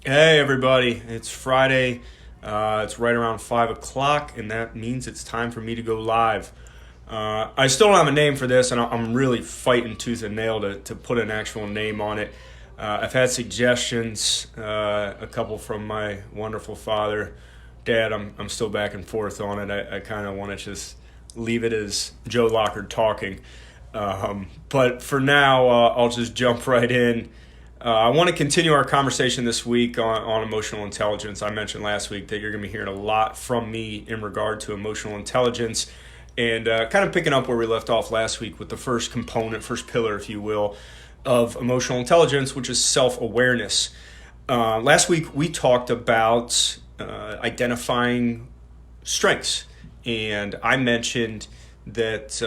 Hey everybody, it's Friday. It's right around 5 o'clock, and that means it's time for me to go live. I still don't have a name for this, and I'm really fighting tooth and nail to put an actual name on it. I've had suggestions, a couple from my wonderful father. Dad, I'm still back and forth on it. I kind of want to just leave it as Joe Lockard talking. But for now, I'll just jump right in. I want to continue our conversation this week on emotional intelligence. I mentioned last week that you're going to be hearing a lot from me in regard to emotional intelligence, and kind of picking up where we left off last week with the first component, first pillar, if you will, of emotional intelligence, which is self-awareness. Last week we talked about identifying strengths, and I mentioned that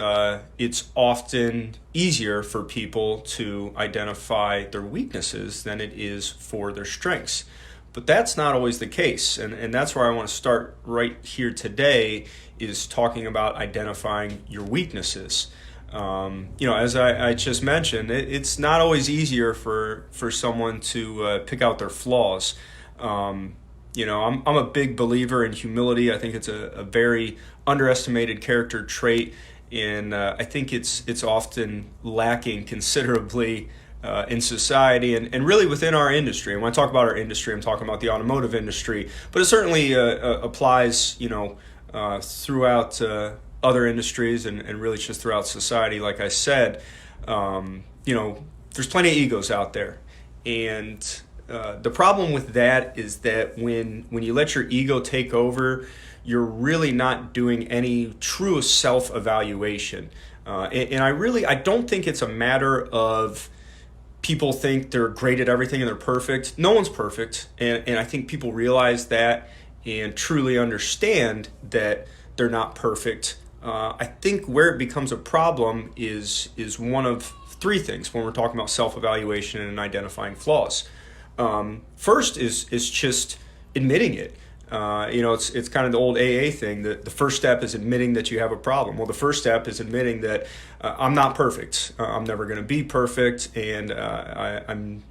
it's often easier for people to identify their weaknesses than it is for their strengths. But that's not always the case, and that's where I want to start right here today, is talking about identifying your weaknesses. As I just mentioned, it's not always easier for someone to pick out their flaws. I'm a big believer in humility. I think it's a very underestimated character trait, and I think it's often lacking considerably in society and really within our industry. And when I talk about our industry, I'm talking about the automotive industry, but it certainly applies, throughout other industries and really just throughout society. Like I said, there's plenty of egos out there, and the problem with that is that when you let your ego take over, you're really not doing any true self-evaluation. And I don't think it's a matter of people think they're great at everything and they're perfect. No one's perfect. And I think people realize that and truly understand that they're not perfect. I think where it becomes a problem is one of three things when we're talking about self-evaluation and identifying flaws. First is just admitting it. It's kind of the old AA thing that the first step is admitting that you have a problem. Well, the first step is admitting that I'm not perfect. I'm never going to be perfect, and I'm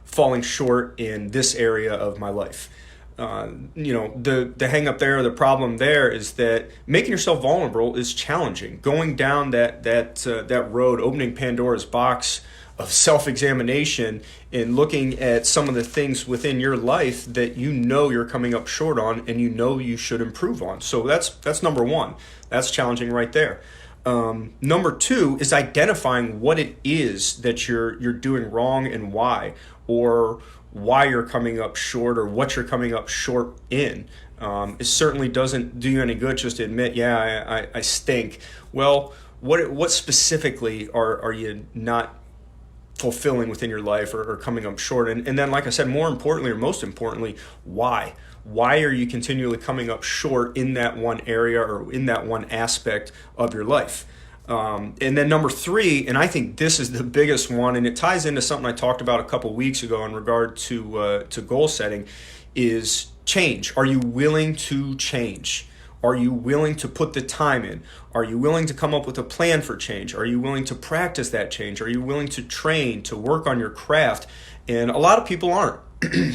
falling short in this area of my life. The hang up there, the problem there is that making yourself vulnerable is challenging. Going down that road, opening Pandora's box of self-examination and looking at some of the things within your life that you're coming up short on and you should improve on. So that's number one. That's challenging right there. Number two is identifying what it is that you're doing wrong and why, or why you're coming up short or what you're coming up short in. It certainly doesn't do you any good just to admit, I stink. Well, what specifically are you not fulfilling within your life or coming up short? And then, like I said, more importantly, or most importantly, why? Why are you continually coming up short in that one area or in that one aspect of your life? And then number three, and I think this is the biggest one, and it ties into something I talked about a couple weeks ago in regard to goal setting, is change. Are you willing to change? Are you willing to put the time in? Are you willing to come up with a plan for change? Are you willing to practice that change? Are you willing to train, to work on your craft? And a lot of people aren't.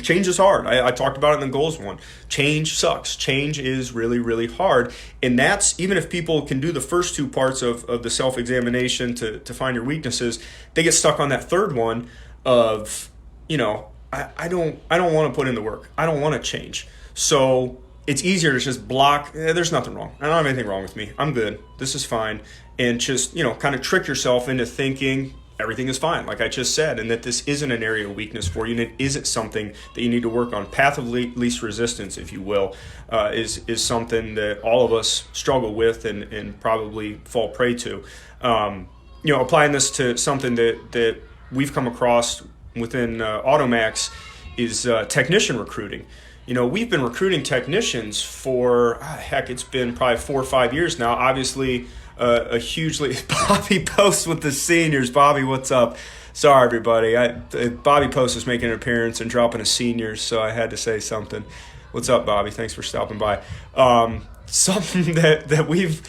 Change is hard. I talked about it in the goals one. Change sucks. Change is really, really hard. And that's, even if people can do the first two parts of the self-examination to find your weaknesses, they get stuck on that third one of, I don't want to put in the work. I don't want to change. So it's easier to just block, there's nothing wrong. I don't have anything wrong with me. I'm good. This is fine. And just, kind of trick yourself into thinking everything is fine, like I just said, and that this isn't an area of weakness for you, and it isn't something that you need to work on. Path of least resistance, if you will, is something that all of us struggle with and probably fall prey to. Applying this to something that we've come across within AutoMax is technician recruiting. We've been recruiting technicians for, it's been probably 4 or 5 years now. Obviously, a hugely, Bobby Post with the seniors. Bobby, what's up? Sorry, everybody. Bobby Post is making an appearance and dropping a seniors, so I had to say something. What's up, Bobby? Thanks for stopping by. Something that we've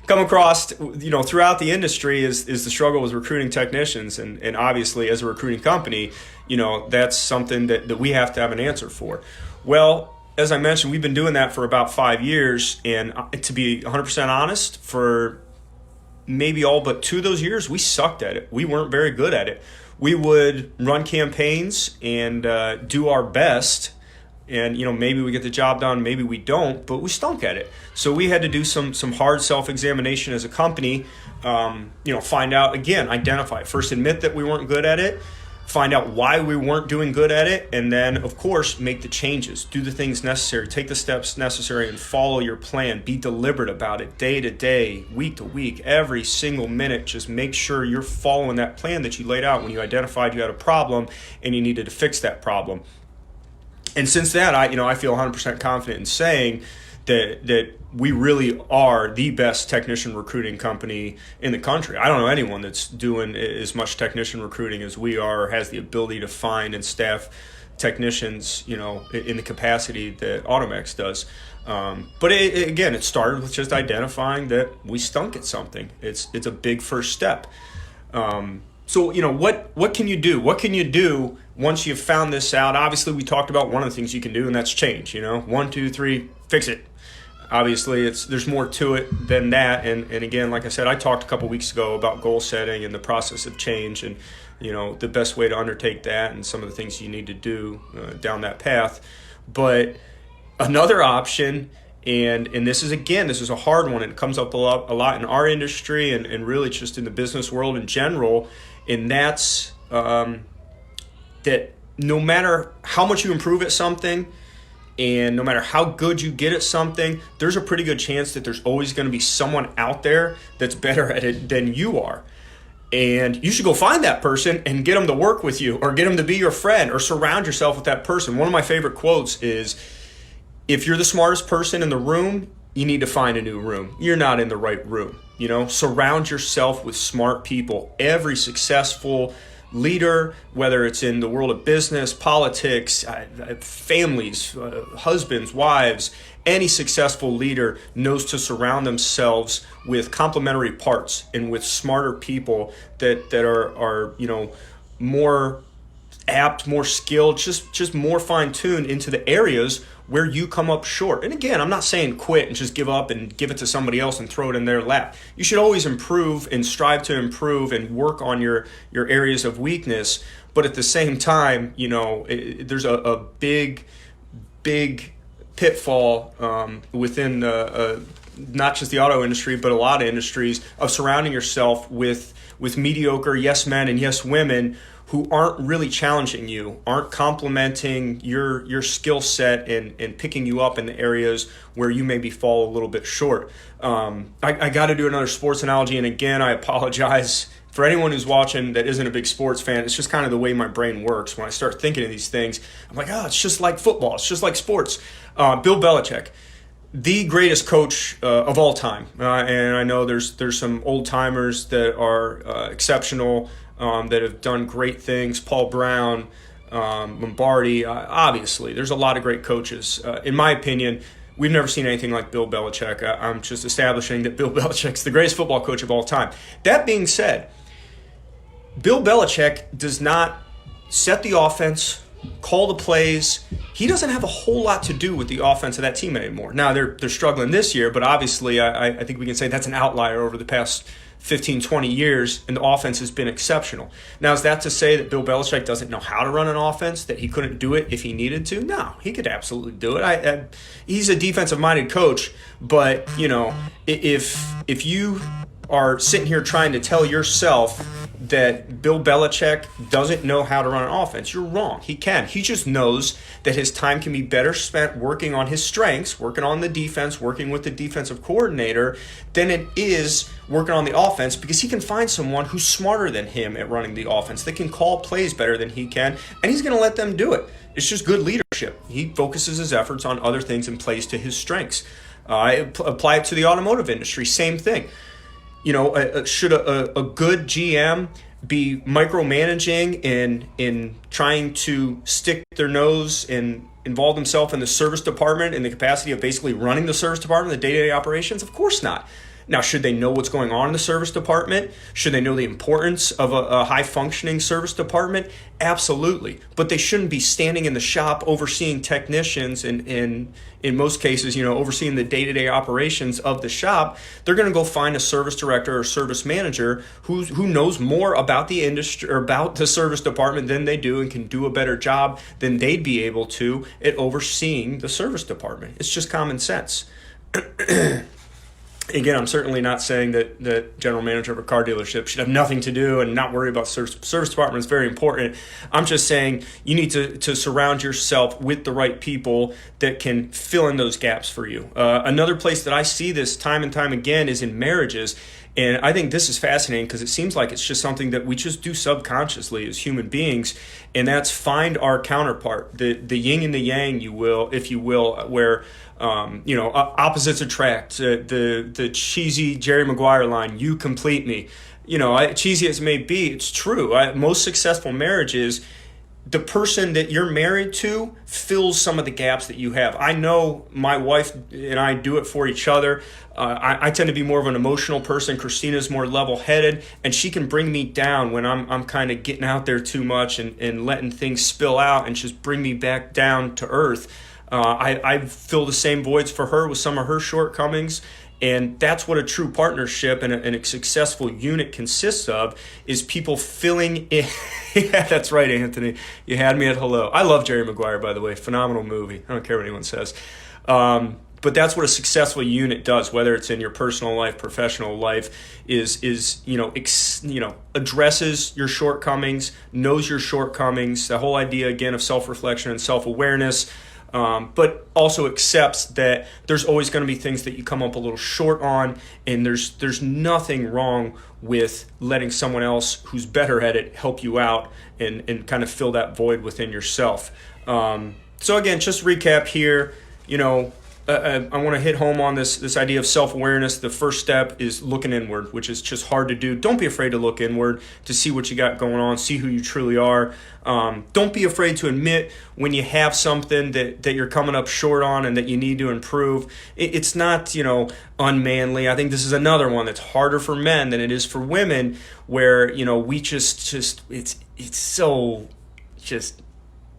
come across, throughout the industry is the struggle with recruiting technicians. And obviously as a recruiting company, that's something that we have to have an answer for. Well, as I mentioned, we've been doing that for about 5 years. And to be 100% honest, for maybe all but 2 of those years, we sucked at it. We weren't very good at it. We would run campaigns and do our best. And, maybe we get the job done, maybe we don't, but we stunk at it. So we had to do some hard self-examination as a company, find out, again, identify, first admit that we weren't good at it, find out why we weren't doing good at it, and then, of course, make the changes, do the things necessary, take the steps necessary, and follow your plan. Be deliberate about it, day to day, week to week, every single minute. Just make sure you're following that plan that you laid out when you identified you had a problem and you needed to fix that problem. And since that, I feel 100% confident in saying that we really are the best technician recruiting company in the country. I don't know anyone that's doing as much technician recruiting as we are, or has the ability to find and staff technicians, in the capacity that AutoMax does. But again, it started with just identifying that we stunk at something. It's a big first step. So, what can you do? What can you do once you've found this out? Obviously, we talked about one of the things you can do, and that's change. 1, 2, 3, fix it. Obviously, there's more to it than that. And again, like I said, I talked a couple weeks ago about goal setting and the process of change, and the best way to undertake that and some of the things you need to do down that path. But another option, and this is a hard one. It comes up a lot in our industry and really just in the business world in general. And that's that no matter how much you improve at something and no matter how good you get at something, there's a pretty good chance that there's always going to be someone out there that's better at it than you are. And you should go find that person and get them to work with you, or get them to be your friend, or surround yourself with that person. One of my favorite quotes is, if you're the smartest person in the room, you need to find a new room. You're not in the right room. Surround yourself with smart people. Every successful leader, whether it's in the world of business, politics, families, husbands, wives, any successful leader knows to surround themselves with complementary parts and with smarter people that are more apt, more skilled, just more fine-tuned into the areas where you come up short. And again, I'm not saying quit and just give up and give it to somebody else and throw it in their lap. You should always improve and strive to improve and work on your areas of weakness. But at the same time, there's a big pitfall within not just the auto industry, but a lot of industries, of surrounding yourself with mediocre yes men and yes women who aren't really challenging you, aren't complementing your skill set and picking you up in the areas where you maybe fall a little bit short. I got to do another sports analogy, and again, I apologize for anyone who's watching that isn't a big sports fan. It's just kind of the way my brain works. When I start thinking of these things, I'm like, it's just like football. It's just like sports. Bill Belichick, the greatest coach of all time. And I know there's some old timers that are exceptional, that have done great things. Paul Brown, Lombardi, obviously. There's a lot of great coaches. In my opinion, we've never seen anything like Bill Belichick. I'm just establishing that Bill Belichick's the greatest football coach of all time. That being said, Bill Belichick does not set the offense, call the plays. He doesn't have a whole lot to do with the offense of that team anymore. Now, they're struggling this year, but obviously I think we can say that's an outlier over the past 15, 20 years, and the offense has been exceptional. Now, is that to say that Bill Belichick doesn't know how to run an offense, that he couldn't do it if he needed to? No, he could absolutely do it. He's a defensive-minded coach, but, if you are sitting here trying to tell yourself that Bill Belichick doesn't know how to run an offense, you're wrong. He can. He just knows that his time can be better spent working on his strengths, working on the defense, working with the defensive coordinator, than it is working on the offense, because he can find someone who's smarter than him at running the offense, that can call plays better than he can, and he's going to let them do it. It's just good leadership. He focuses his efforts on other things and plays to his strengths. Apply it to the automotive industry, same thing. Should a good GM be micromanaging in trying to stick their nose and involve themselves in the service department in the capacity of basically running the service department, the day-to-day operations? Of course not. Now, should they know what's going on in the service department? Should they know the importance of a high-functioning service department? Absolutely. But they shouldn't be standing in the shop overseeing technicians and in most cases, overseeing the day-to-day operations of the shop. They're going to go find a service director or service manager who knows more about the industry or about the service department than they do and can do a better job than they'd be able to at overseeing the service department. It's just common sense. Again, I'm certainly not saying that the general manager of a car dealership should have nothing to do and not worry about service department. It's very important. I'm just saying you need to surround yourself with the right people that can fill in those gaps for you. Another place that I see this time and time again is in marriages. And I think this is fascinating because it seems like it's just something that we just do subconsciously as human beings, and that's find our counterpart, the yin and the yang, if you will, where opposites attract. The cheesy Jerry Maguire line, "You complete me." Cheesy as it may be, it's true. Most successful marriages, the person that you're married to fills some of the gaps that you have. I know my wife and I do it for each other. I tend to be more of an emotional person. Christina's more level-headed, and she can bring me down when I'm kind of getting out there too much and letting things spill out, and just bring me back down to earth. I fill the same voids for her with some of her shortcomings. And that's what a true partnership and a successful unit consists of, is people filling in. Yeah, that's right, Anthony. You had me at hello. I love Jerry Maguire, by the way. Phenomenal movie. I don't care what anyone says. But that's what a successful unit does, whether it's in your personal life, professional life, addresses your shortcomings, knows your shortcomings. The whole idea, again, of self-reflection and self-awareness. But also accepts that there's always going to be things that you come up a little short on, and there's nothing wrong with letting someone else who's better at it help you out and kind of fill that void within yourself. So again, just recap here, I want to hit home on this idea of self-awareness. The first step is looking inward, which is just hard to do. Don't be afraid to look inward to see what you got going on, see who you truly are. Don't be afraid to admit when you have something that you're coming up short on and that you need to improve. It's not, unmanly. I think this is another one that's harder for men than it is for women, where, we just it's so just,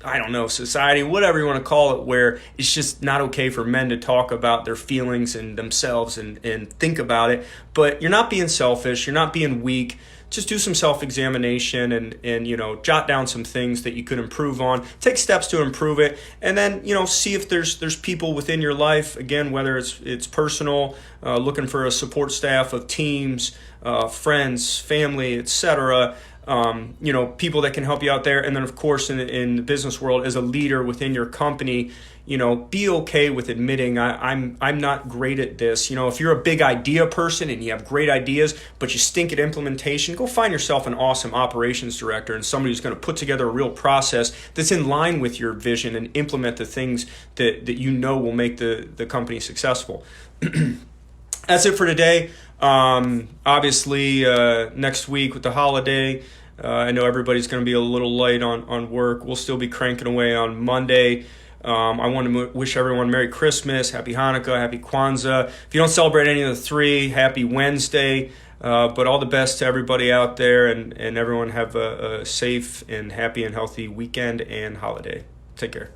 I don't know, society, whatever you want to call it, where it's just not okay for men to talk about their feelings and themselves and think about it. But you're not being selfish. You're not being weak. Just do some self-examination and jot down some things that you could improve on. Take steps to improve it. And then, see if there's people within your life, again, whether it's personal, looking for a support staff of teams, friends, family, etc., people that can help you out there. And then, of course, in the business world, as a leader within your company, be okay with admitting I'm not great at this. If you're a big idea person and you have great ideas, but you stink at implementation, go find yourself an awesome operations director and somebody who's going to put together a real process that's in line with your vision and implement the things that will make the company successful. That's it for today. Obviously, next week with the holiday, I know everybody's going to be a little light on work. We'll still be cranking away on Monday. I want to wish everyone Merry Christmas, Happy Hanukkah, Happy Kwanzaa. If you don't celebrate any of the three, Happy Wednesday. But all the best to everybody out there, and everyone have a safe and happy and healthy weekend and holiday. Take care.